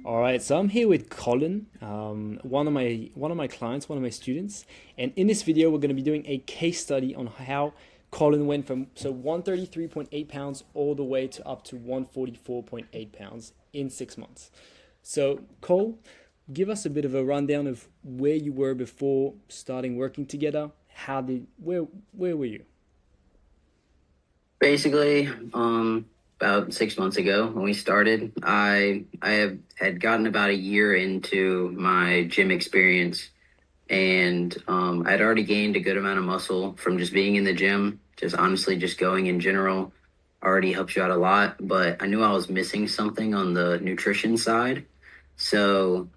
All right, so I'm here with Colin, one of my clients, one of my students, and in this video we're going to be doing a case study on how Colin went from 133.8 pounds all the way to up to 144.8 pounds in 6 months. So Cole, give us a bit of a rundown of where you were before starting working together. Where were you? Basically, about 6 months ago when we started, had gotten about a year into my gym experience, and I'd already gained a good amount of muscle from just being in the gym. Just honestly, just going in general already helps you out a lot. But I knew I was missing something on the nutrition side, so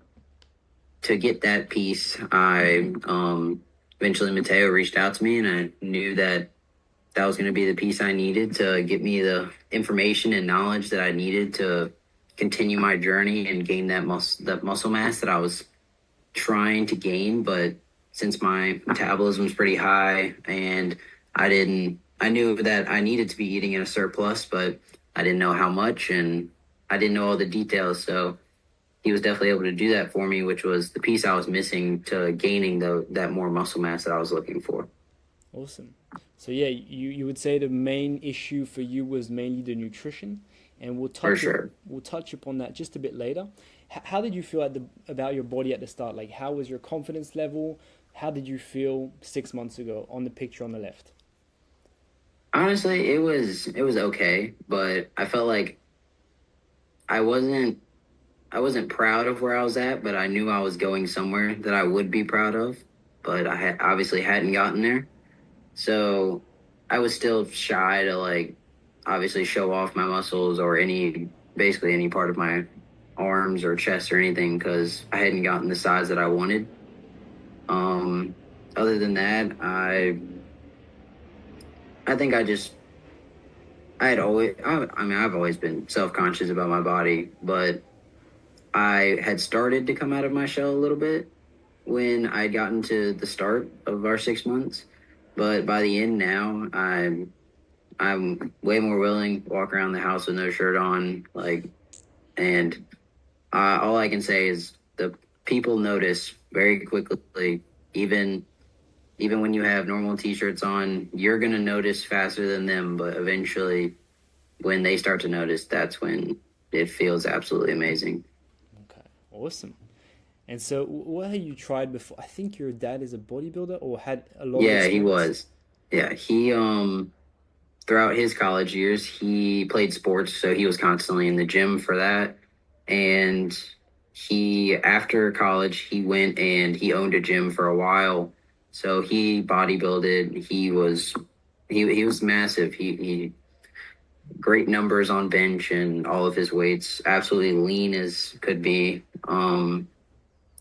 to get that piece, I eventually Mateo reached out to me, and I knew that was going to be the piece I needed to get me the information and knowledge that I needed to continue my journey and gain that muscle mass that I was trying to gain. But since my metabolism is pretty high and I knew that I needed to be eating in a surplus, but I didn't know how much and I didn't know all the details. So he was definitely able to do that for me, which was the piece I was missing to gaining that more muscle mass that I was looking for. Awesome. So yeah, you would say the main issue for you was mainly the nutrition, and For sure. we'll touch upon that just a bit later. How did you feel about your body at the start? Like, how was your confidence level? How did you feel 6 months ago on the picture on the left? Honestly, it was okay, but I felt like I wasn't I wasn't proud of where I was at, but I knew I was going somewhere that I would be proud of, but I had obviously hadn't gotten there. So I was still shy to like obviously show off my muscles or basically any part of my arms or chest or anything because I hadn't gotten the size that I wanted. Um, Other than that, I think I mean I've always been self conscious about my body, but I had started to come out of my shell a little bit when I'd gotten to the start of our 6 months. But by the end now, I'm way more willing to walk around the house with no shirt on, and all I can say is the people notice very quickly, even even when you have normal t-shirts on, you're gonna notice faster than them. But eventually, when they start to notice, that's when it feels absolutely amazing. Okay, awesome. And so, what have you tried before? I think your dad is a bodybuilder or had a lot of Yeah, he experience. was. Yeah, he throughout his college years, he played sports, so he was constantly in the gym for that. And after college, he went and he owned a gym for a while. So he bodybuilded. He was massive. He great numbers on bench and all of his weights, absolutely lean as could be.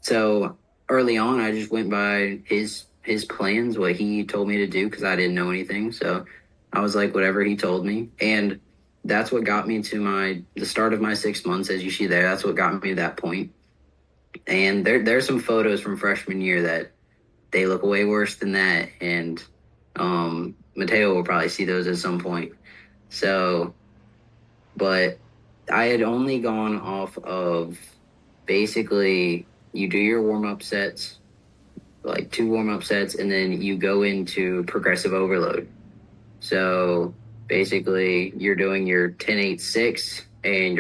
So early on, I just went by his plans, what he told me to do, because I didn't know anything. So I was like, whatever he told me, and that's what got me to the start of my 6 months, as you see there. That's what got me to that point. And there's some photos from freshman year that they look way worse than that, and Mateo will probably see those at some point. So, but I had only gone off of basically you do your warm up sets like two warm up sets, and then you go into progressive overload. So basically, you're doing your 10-8-6, and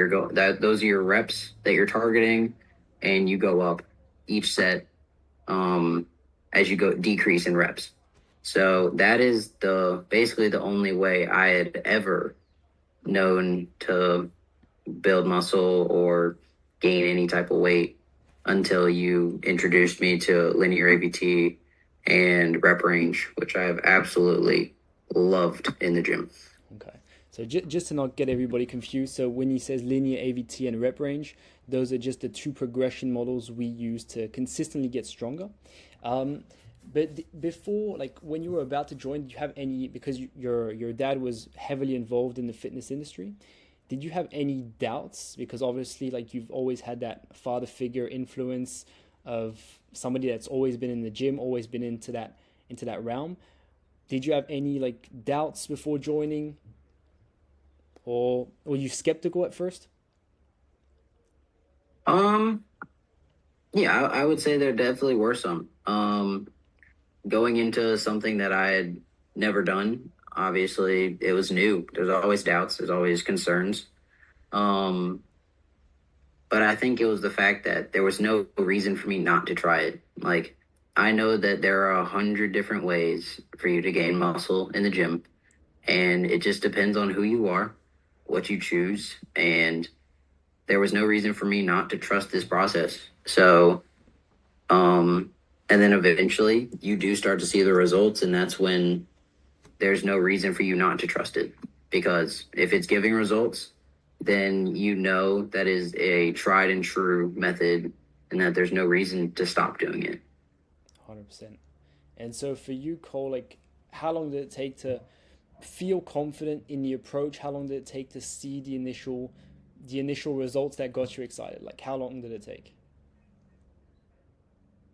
those are your reps that you're targeting, and you go up each set um, as you go decrease in reps. So that is the basically the only way I had ever known to build muscle or gain any type of weight until you introduced me to linear ABT and rep range, which I have absolutely loved in the gym. Okay. So just to not get everybody confused, so when he says linear AVT and rep range, those are just the two progression models we use to consistently get stronger. Um, but before, like when you were about to join, did you have any, because your dad was heavily involved in the fitness industry, did you have any doubts? Because obviously, like you've always had that father figure influence of somebody that's always been in the gym, always been into that realm. Did you have any like doubts before joining, or were you skeptical at first? Um, yeah, I would say there definitely were some. Going into something that I had never done, obviously it was new. There's always doubts, there's always concerns. Um, but I think it was the fact that there was no reason for me not to try it. Like, I know that there are 100 different ways for you to gain muscle in the gym, and it just depends on who you are, what you choose, and there was no reason for me not to trust this process. So, um, and then eventually you do start to see the results, and that's when there's no reason for you not to trust it. Because if it's giving results, then you know that is a tried and true method and that there's no reason to stop doing it. 100%. And so for you, Cole, like, how long did it take to feel confident in the approach? How long did it take to see the initial results that got you excited? Like, how long did it take?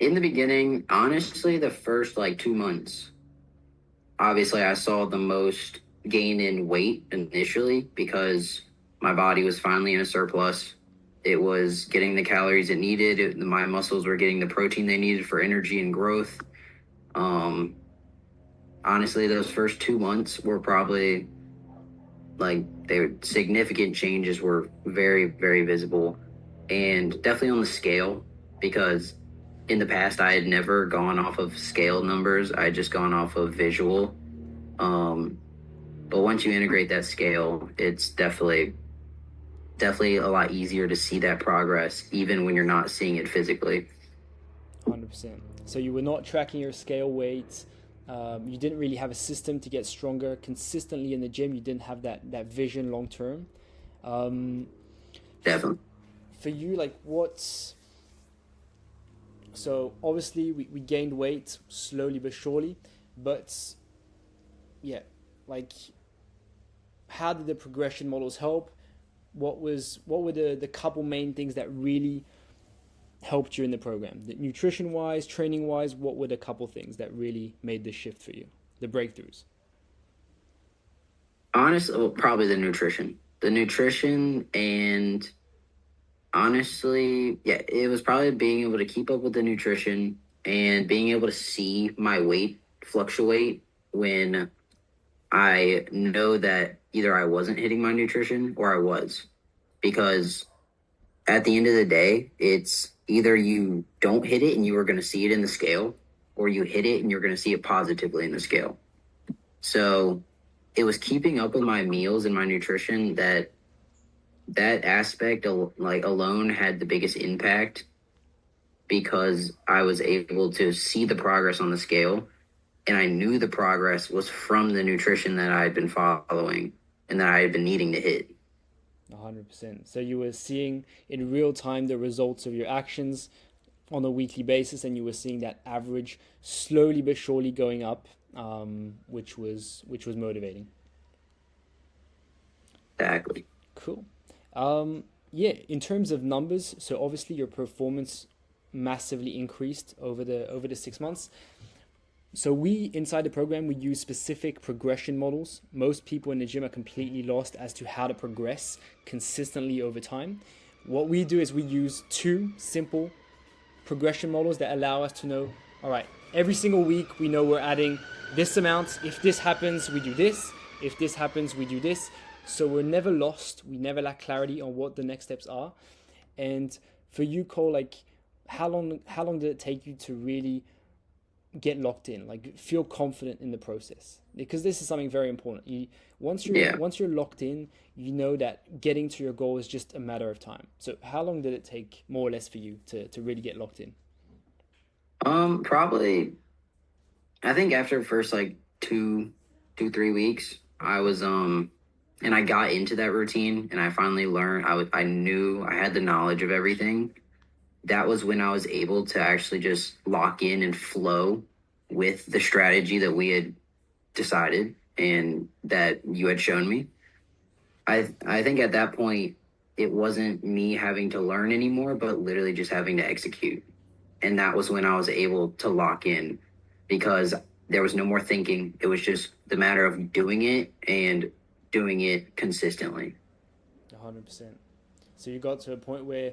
In the beginning, honestly, the first like 2 months, obviously I saw the most gain in weight initially because my body was finally in a surplus. It was getting the calories it needed. My muscles were getting the protein they needed for energy and growth. Um, Honestly, those first 2 months were probably like they significant changes were very, very visible and definitely on the scale because in the past I had never gone off of scale numbers. I had just gone off of visual. Um, but once you integrate that scale, it's definitely a lot easier to see that progress even when you're not seeing it physically. 100%. So you were not tracking your scale weights. You didn't really have a system to get stronger consistently in the gym. You didn't have that vision long term. Um, Definitely. for you, like, what's so obviously we gained weight slowly but surely, but yeah, like, how did the progression models help? What were the couple main things that really helped you in the program? The nutrition wise, training wise, what were the couple things that really made the shift for you? The breakthroughs. Honestly, well, probably the nutrition. The nutrition and honestly, yeah, it was probably being able to keep up with the nutrition and being able to see my weight fluctuate when I know that either I wasn't hitting my nutrition or I was. Because at the end of the day, it's either you don't hit it and you are going to see it in the scale, or you hit it and you're going to see it positively in the scale. So it was keeping up with my meals and my nutrition that aspect like alone had the biggest impact because I was able to see the progress on the scale and I knew the progress was from the nutrition that I had been following and that I had been needing to hit. 100%. So you were seeing in real time the results of your actions on a weekly basis, and you were seeing that average slowly but surely going up, which was motivating. Exactly. Cool. Yeah, in terms of numbers, so obviously your performance massively increased over the 6 months. So we inside the program we use specific progression models. Most people in the gym are completely lost as to how to progress consistently over time. What we do is we use two simple progression models that allow us to know, all right, every single week we know we're adding this amount. If this happens, we do this. If this happens, we do this. So we're never lost. We never lack clarity on what the next steps are. And for you, Cole, like, how long did it take you to really get locked in, like feel confident in the process? Because this is something very important. Once you're Yeah. once you're locked in, you know that getting to your goal is just a matter of time. So how long did it take more or less for you to really get locked in? Probably I think after the first like 3 weeks, I was and I got into that routine and I finally learned I knew I had the knowledge of everything. That was when I was able to actually just lock in and flow with the strategy that we had decided and that you had shown me. I think at that point it wasn't me having to learn anymore, but literally just having to execute. And that was when I was able to lock in because there was no more thinking. It was just the matter of doing it and doing it consistently. 100%. So you got to a point where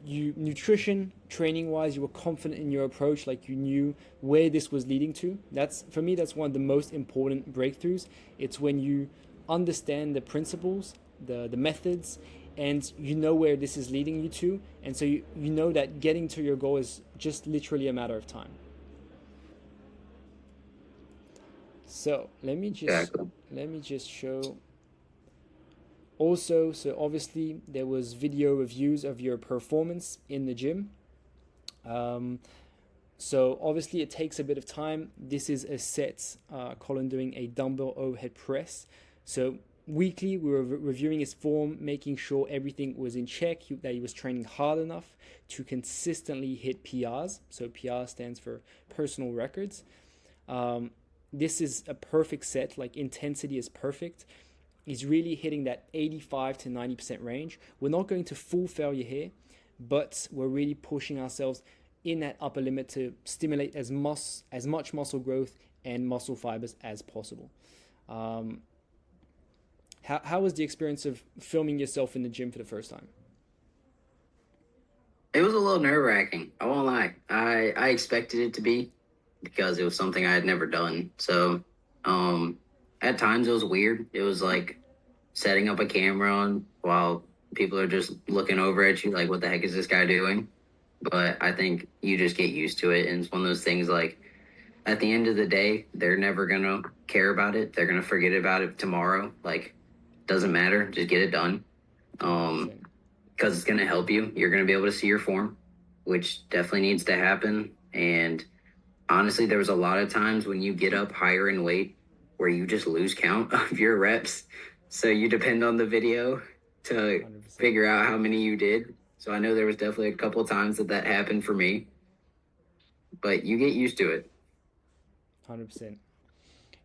you nutrition training wise, you were confident in your approach, like you knew where this was leading to. That's for me, that's one of the most important breakthroughs. It's when you understand the principles, the methods, and you know where this is leading you to, and so you know that getting to your goal is just literally a matter of time. So Exactly. let me just show also. So obviously there was video reviews of your performance in the gym. um, So obviously it takes a bit of time. This is a set, Collin doing a dumbbell overhead press. So weekly we were reviewing his form, making sure everything was in check, that he was training hard enough to consistently hit PRs. So PR stands for personal records. Um, this is a perfect set, like intensity is perfect. He's really hitting that 85 to 90% range. We're not going to full failure here, but we're really pushing ourselves in that upper limit to stimulate as much muscle growth and muscle fibers as possible. Um, how was the experience of filming yourself in the gym for the first time? It was a little nerve wracking. I won't lie. I expected it to be because it was something I had never done. So, um, at times it was weird. It was like setting up a camera on while people are just looking over at you, like, what the heck is this guy doing? But I think you just get used to it, and it's one of those things like at the end of the day, they're never gonna care about it. They're gonna forget about it tomorrow. Like, doesn't matter. Just get it done. Um, 100%. because it's gonna help you. You're gonna be able to see your form, which definitely needs to happen. And honestly, there was a lot of times when you get up higher in weight where you just lose count of your reps. So you depend on the video to 100%. figure out how many you did. So I know there was definitely a couple of times that that happened for me, but you get used to it. 100%.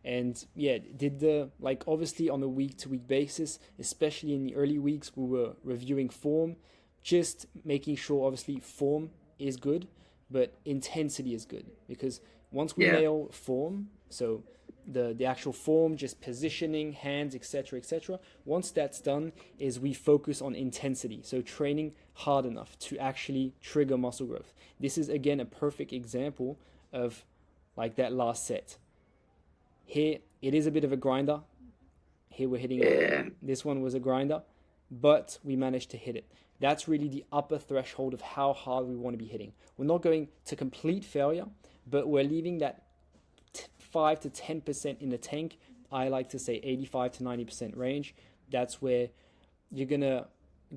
And yeah, did the like obviously on a week to week basis, especially in the early weeks, we were reviewing form, just making sure obviously form is good, but intensity is good because once we Yeah. nail form, so the actual form, just positioning, hands, etc., etc. Once that's done, is we focus on intensity, so training hard enough to actually trigger muscle growth. This is again a perfect example of like that last set. Here, it is a bit of a grinder. Here we're hitting it. Yeah. This one was a grinder, but we managed to hit it. That's really the upper threshold of how hard we want to be hitting. We're not going to complete failure, but we're leaving that 5 to 10% in the tank. I like to say 85 to 90% range. That's where you're going to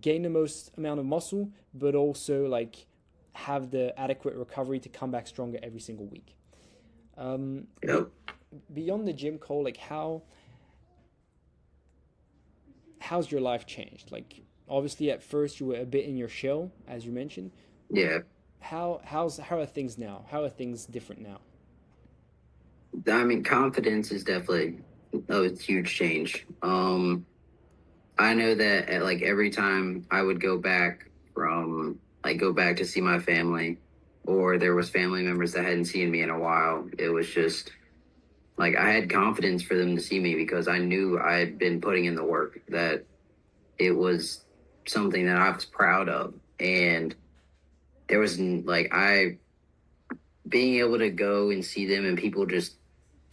gain the most amount of muscle, but also like have the adequate recovery to come back stronger every single week. Um, Yep. Beyond the gym, Cole, like how's your life changed? Like obviously at first you were a bit in your shell, as you mentioned. Yeah. How are things now? How are things different now? I mean, confidence is definitely a huge change. I know that like every time I would go back from like go back to see my family, or there was family members that hadn't seen me in a while, it was just like I had confidence for them to see me because I knew I had been putting in the work, that it was something that I was proud of. And there was like I being able to go and see them and people just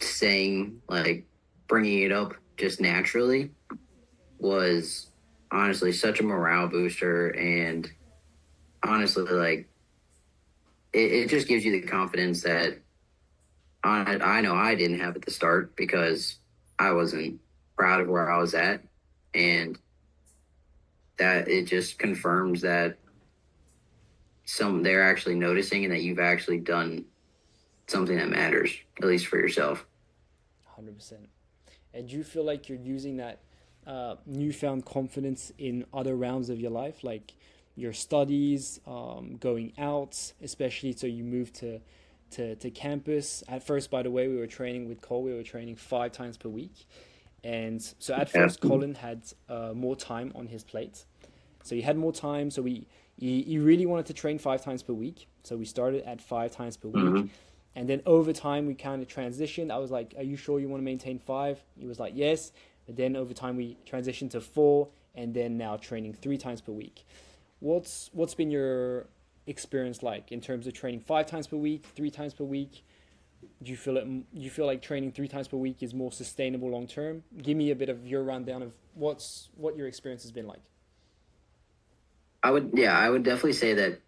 saying like bringing it up just naturally was honestly such a morale booster. And honestly, like it just gives you the confidence that I know I didn't have at the start because I wasn't proud of where I was at. And that it just confirms that they're actually noticing and that you've actually done something that matters, at least for yourself. 100%. And do you feel like you're using that newfound confidence in other realms of your life, like your studies, going out, especially so you moved to campus? At first, by the way, we were training with Cole, we were training 5 times per week. And so at Yeah. first, Colin had more time on his plate. So he had more time. So he really wanted to train 5 times per week. So we started at 5 times per week. Mm-hmm. And then over time, we kind of transitioned. I was like, are you sure you want to maintain 5? He was like, yes. But then over time, we transitioned to 4. And then now training 3 times per week. what's been your experience like in terms of training 5 times per week, 3 times per week? Do you feel like training 3 times per week is more sustainable long term? Give me a bit of your rundown of what your experience has been like. I would definitely say that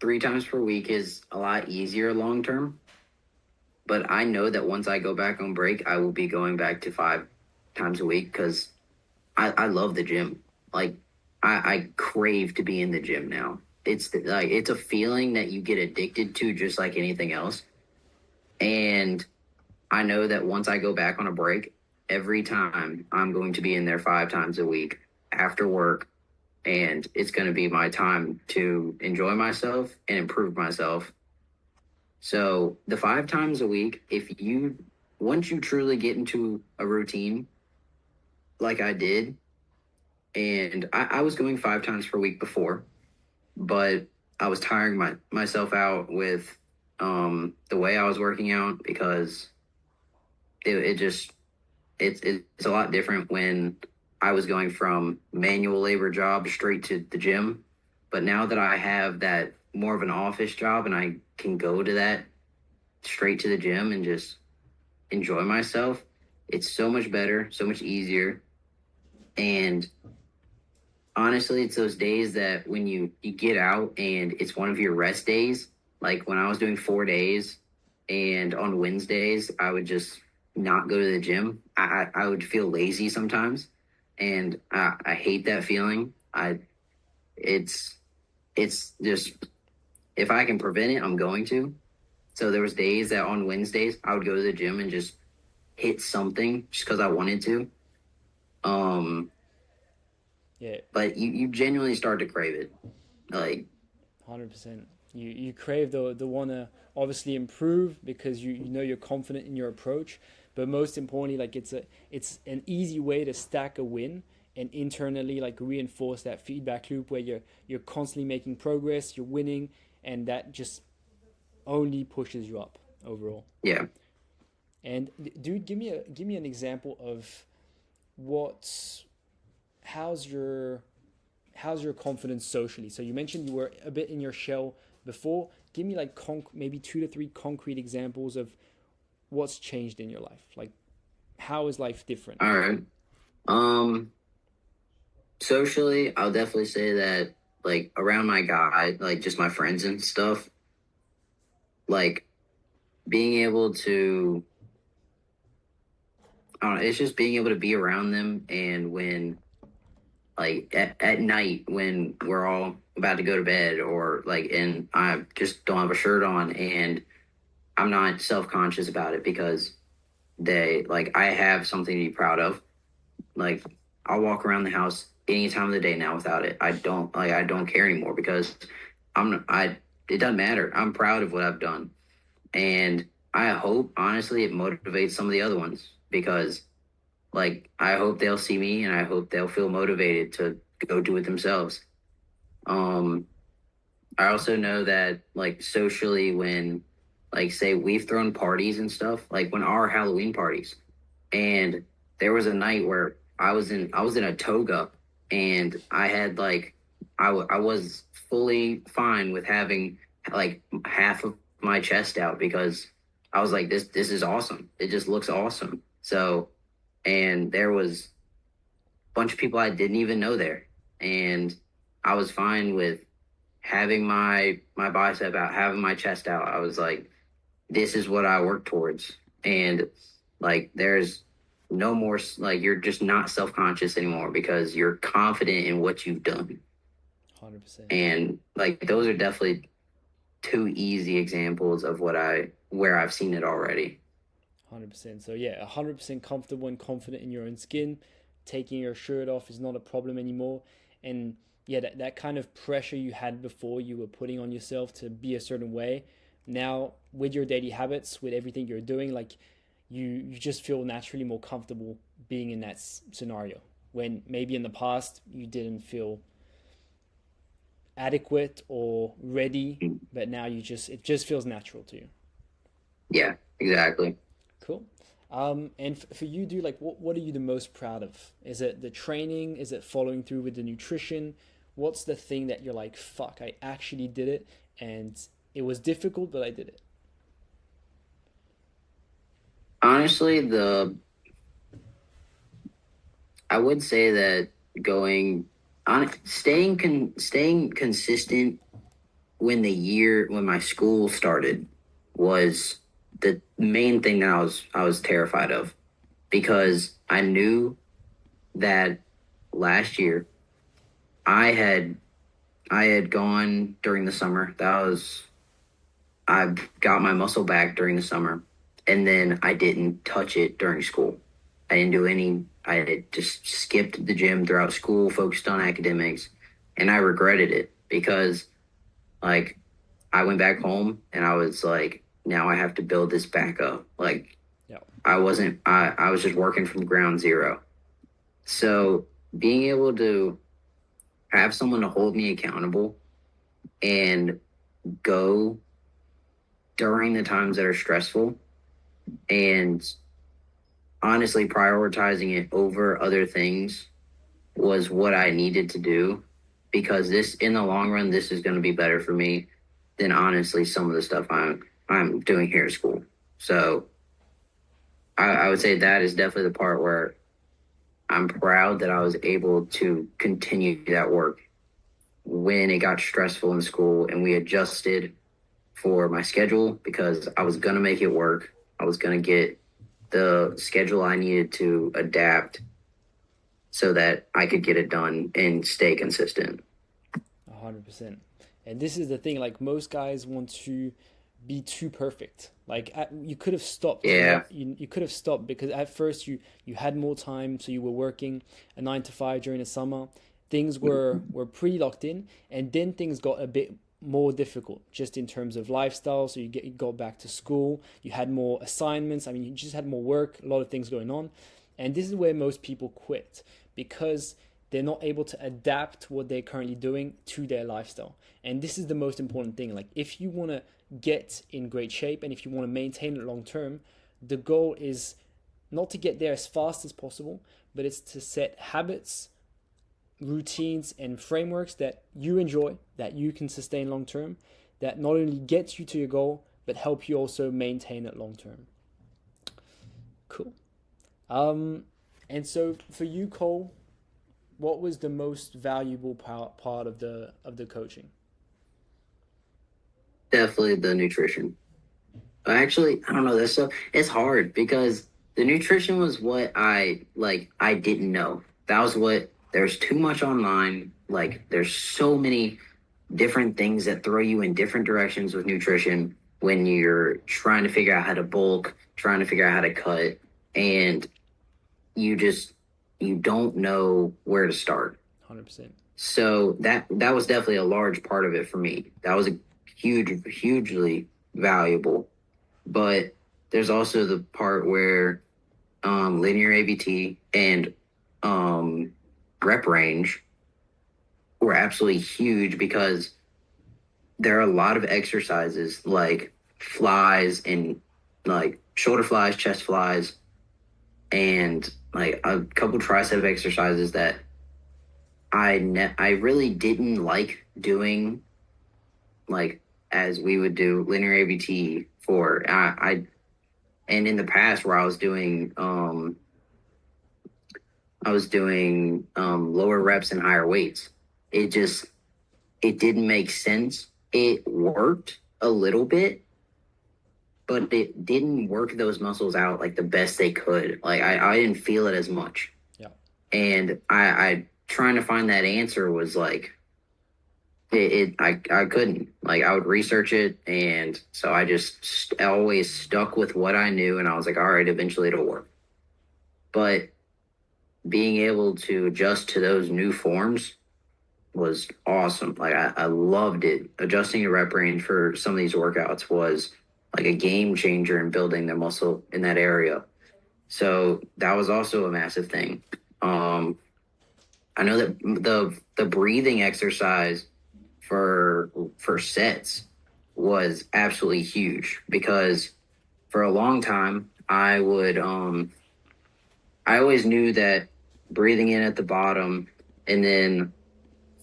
3 times per week is a lot easier long term. But I know that once I go back on break, I will be going back to 5 times a week because I love the gym. Like I crave to be in the gym now. Like it's a feeling that you get addicted to just like anything else. And I know that once I go back on a break, every time I'm going to be in there 5 times a week after work, and it's going to be my time to enjoy myself and improve myself. So the 5 times a week, if you once you truly get into a routine like I did, and I was going 5 times per week before, but I was tiring myself out with the way I was working out because it just it's a lot different when I was going from manual labor job straight to the gym. But now that I have that more of an office job and I can go to that straight to the gym and just enjoy myself, it's so much better, so much easier. And honestly, it's those days that when you get out and it's one of your rest days, like when I was doing 4 days and on Wednesdays, I would just not go to the gym. I would feel lazy sometimes. And I hate that feeling. It's, it's just, if I can prevent it, I'm going to. So there was days that on Wednesdays, I would go to the gym and just hit something just because I wanted to. Um, Yeah, but you genuinely start to crave it. Like, 100%. You crave the want to obviously improve because you know you're confident in your approach, but most importantly, like it's an easy way to stack a win and internally like reinforce that feedback loop where you're constantly making progress, you're winning, and that just only pushes you up overall. yeah. And dude, give me an example of what how's your how's your confidence socially? So you mentioned you were a bit in your shell before. Give me like maybe 2 to 3 concrete examples of what's changed in your life. Like how is life different? All right. Um, Socially, I'll definitely say that like around my guy, like just my friends and stuff, like being able to, I don't know, it's just being able to be around them. And when like at night when we're all about to go to bed or like, and I just don't have a shirt on and I'm not self-conscious about it because they like, I have something to be proud of. Like I'll walk around the house any time of the day now without it. I don't care anymore because it doesn't matter. I'm proud of what I've done. And I hope honestly it motivates some of the other ones because like I hope they'll see me and I hope they'll feel motivated to go do it themselves. Um I also know that like socially when like say we've thrown parties and stuff, like when our Halloween parties, and there was a night where I was in a toga and I had like I was fully fine with having like half of my chest out because I was like this is awesome. It just looks awesome. So and there was a bunch of people I didn't even know there and I was fine with having my bicep out, having my chest out. I was like this is what I work towards. And like, there's no more, like, you're just not self conscious anymore because you're confident in what you've done. 100%. And like, those are definitely two easy examples of where I've seen it already. 100%. So yeah, 100% comfortable and confident in your own skin. Taking your shirt off is not a problem anymore. And yeah, that kind of pressure you had before you were putting on yourself to be a certain way. Now with your daily habits, with everything you're doing, like you just feel naturally more comfortable being in that scenario. When maybe in the past you didn't feel adequate or ready, but now it just feels natural to you. Yeah, exactly. Cool. And for you, like, what are you the most proud of? Is it the training? Is it following through with the nutrition? what's the thing that you're like, fuck, I actually did it, and it was difficult, but I did it? Honestly, the I would say that going on staying consistent when my school started was the main thing that I was terrified of, because I knew that last year I had I had gone during the summer. I got my muscle back during the summer, and then I didn't touch it during school. I didn't do any. I had just skipped the gym throughout school, focused on academics, and I regretted it because, like, I went back home and I was like, now I have to build this back up. Like, Yeah. I was just working from ground zero. So being able to have someone to hold me accountable and go during the times that are stressful, and honestly prioritizing it over other things was what I needed to do, because this in the long run this is going to be better for me than honestly some of the stuff I'm doing here at school. So I would say that is definitely the part where I'm proud that I was able to continue that work when it got stressful in school, and we adjusted for my schedule because I was going to make it work. I was going to get the schedule I needed to adapt so that I could get it done and stay consistent. 100%. And this is the thing, like most guys want to be too perfect. Like you could have stopped. Yeah. You could have stopped because at first you had more time, so you were working a 9 to 5 during the summer. Things were pretty locked in, and then things got a bit more difficult just in terms of lifestyle. So you got back to school, you had more assignments. I mean, you just had more work, a lot of things going on, and this is where most people quit because they're not able to adapt what they're currently doing to their lifestyle. And this is the most important thing. Like if you want to get in great shape and if you want to maintain it long term, the goal is not to get there as fast as possible, but it's to set habits, routines, and frameworks that you enjoy, that you can sustain long term, that not only gets you to your goal, but help you also maintain it long term. Cool. And so for you, Cole, what was the most valuable part of the coaching? Definitely the nutrition. Actually, I don't know. That's so it's hard because the nutrition was what I didn't know. That was what there's too much online. Like there's so many different things that throw you in different directions with nutrition when you're trying to figure out how to bulk, trying to figure out how to cut, and you just you don't know where to start. 100%. So that was definitely a large part of it for me. That was a hugely valuable. But there's also the part where linear ABT and rep range were absolutely huge, because there are a lot of exercises like flies and like shoulder flies, chest flies, and like a couple tricep exercises that I really didn't like doing, like as we would do linear ABT for. And in the past where I was doing lower reps and higher weights, it just it didn't make sense. It worked a little bit, but it didn't work those muscles out like the best they could. Like I didn't feel it as much. Yeah. And I trying to find that answer was like I couldn't. Like I would research it, and so I just always stuck with what I knew, and I was like, all right, eventually it'll work. But being able to adjust to those new forms was awesome. Like I loved it. Adjusting the rep range for some of these workouts was like a game changer in building the muscle in that area. So that was also a massive thing. I know that the breathing exercise for sets was absolutely huge, because for a long time I always knew that breathing in at the bottom and then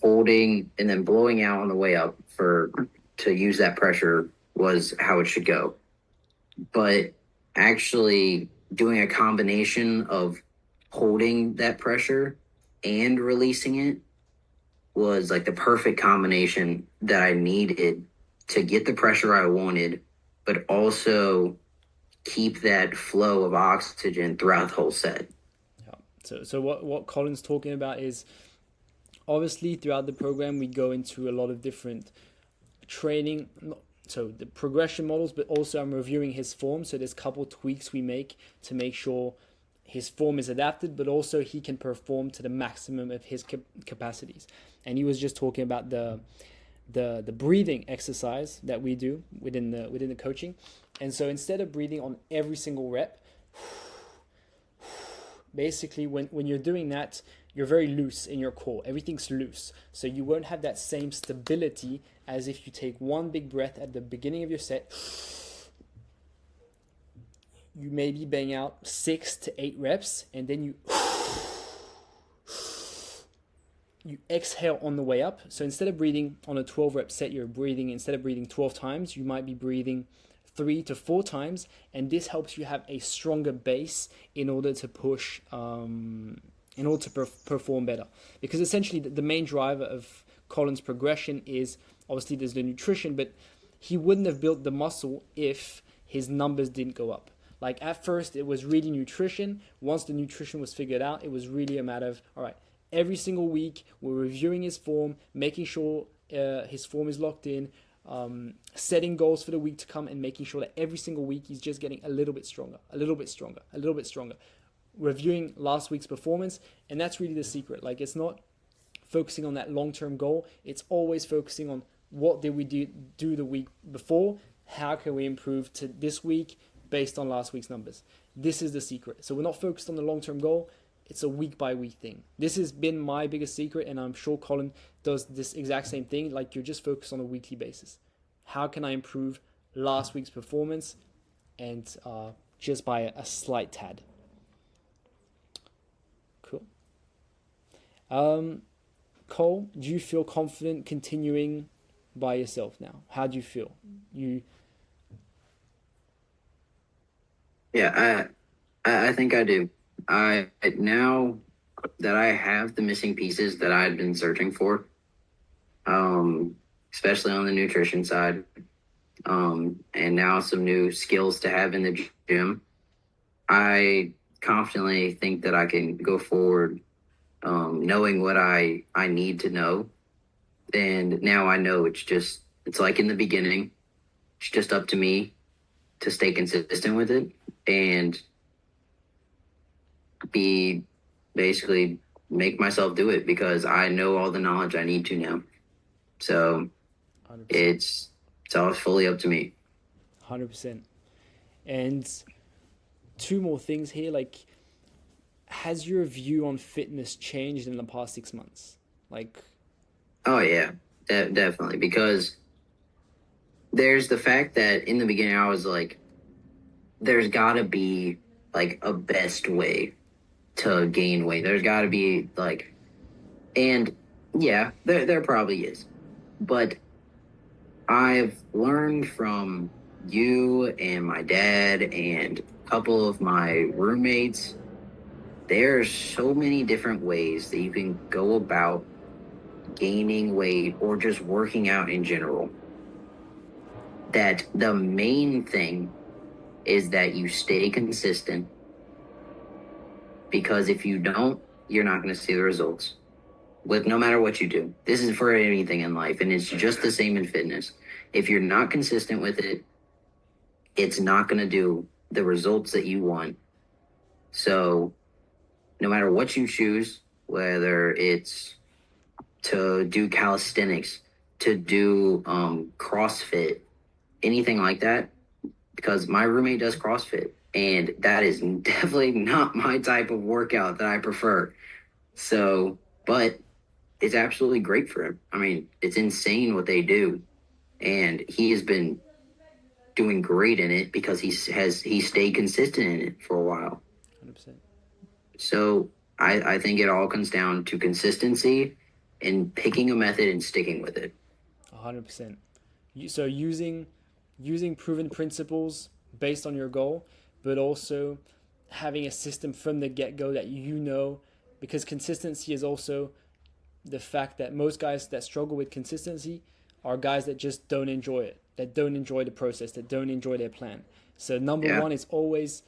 holding and then blowing out on the way up to use that pressure was how it should go. But actually doing a combination of holding that pressure and releasing it was like the perfect combination that I needed to get the pressure I wanted, but also keep that flow of oxygen throughout the whole set. Yeah. So what Colin's talking about is obviously throughout the program we go into a lot of different training, so the progression models, but also I'm reviewing his form. So there's a couple tweaks we make to make sure his form is adapted, but also he can perform to the maximum of his capacities. And he was just talking about the breathing exercise that we do within the coaching. And so instead of breathing on every single rep, basically when you're doing that, you're very loose in your core. Everything's loose. So you won't have that same stability as if you take one big breath at the beginning of your set. You maybe bang out 6 to 8 reps, and then you exhale on the way up. So instead of breathing on a 12 rep set, instead of breathing 12 times, you might be breathing 3 to 4 times, and this helps you have a stronger base in order to push, in order to perform better. Because essentially the main driver of Collin's progression is, obviously there's the nutrition, but he wouldn't have built the muscle if his numbers didn't go up. Like at first it was really nutrition. Once the nutrition was figured out, it was really a matter of, all right, every single week we're reviewing his form, making sure his form is locked in, setting goals for the week to come, and making sure that every single week he's just getting a little bit stronger, a little bit stronger, a little bit stronger. Reviewing last week's performance, and that's really the secret. Like it's not focusing on that long-term goal. It's always focusing on what did we do the week before, how can we improve to this week based on last week's numbers. This is the secret. So we're not focused on the long-term goal. It's a week-by-week thing. This has been my biggest secret, and I'm sure Collin does this exact same thing. Like you're just focused on a weekly basis. How can I improve last week's performance, and just by a slight tad. Cool. Cole, do you feel confident continuing by yourself now? How do you feel? Yeah, I think I do. I now that I have the missing pieces that I had been searching for, especially on the nutrition side, and now some new skills to have in the gym, I confidently think that I can go forward, knowing what I need to know. And now I know it's like in the beginning, it's just up to me to stay consistent with it and basically make myself do it because I know all the knowledge I need to now. So 100%. it's all fully up to me. 100%. And two more things here. Like, has your view on fitness changed in the past 6 months? Like, oh yeah, definitely. Because there's the fact that in the beginning I was like, there's gotta be like a best way to gain weight. There's gotta be like, and yeah, there probably is. But I've learned from you and my dad and a couple of my roommates, there's so many different ways that you can go about gaining weight or just working out in general. That the main thing is that you stay consistent, because if you don't, you're not going to see the results with no matter what you do. This is for anything in life, and it's just the same in fitness. If you're not consistent with it, it's not going to do the results that you want. So no matter what you choose, whether it's to do calisthenics, to do CrossFit, anything like that, because my roommate does CrossFit, and that is definitely not my type of workout that I prefer. So, but it's absolutely great for him. I mean, it's insane what they do, and he has been doing great in it because he stayed consistent in it for a while. 100%. So I think it all comes down to consistency and picking a method and sticking with it. 100%. So using proven principles based on your goal, but also having a system from the get-go that because consistency is also the fact that most guys that struggle with consistency are guys that just don't enjoy it, that don't enjoy the process, that don't enjoy their plan. So number Yeah, one is always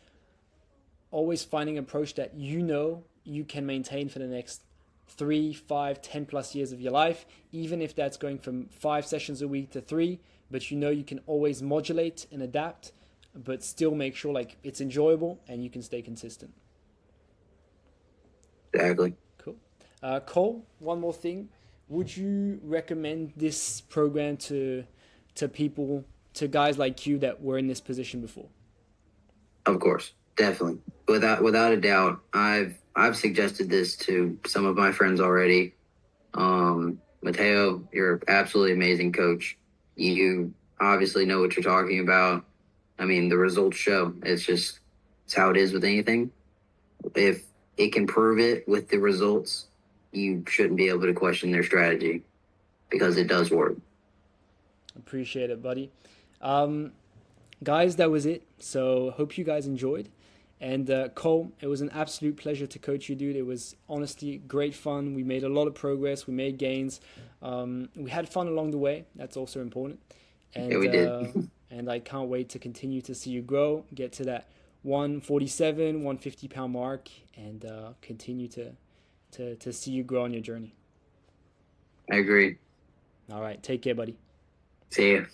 finding an approach that you can maintain for the next 3, 5, 10 plus years of your life, even if that's going from 5 sessions a week to 3, but you can always modulate and adapt, but still make sure like it's enjoyable and you can stay consistent. exactly. Cool. Cole, one more thing. Would you recommend this program to people, to guys like you that were in this position before? Of course, definitely, without a doubt. I've suggested this to some of my friends already. Mateo, you're absolutely amazing coach. You obviously know what you're talking about. I mean, the results show. It's how it is with anything. If it can prove it with the results, you shouldn't be able to question their strategy because it does work. Appreciate it, buddy. Um, Guys, that was it. So hope you guys enjoyed. And Cole, it was an absolute pleasure to coach you, dude. It was honestly great fun. We made a lot of progress. We made gains. We had fun along the way. That's also important. Yeah, And we did. and I can't wait to continue to see you grow, get to that 147, 150 pound mark, and continue to see you grow on your journey. I agree. All right, take care, buddy. See you.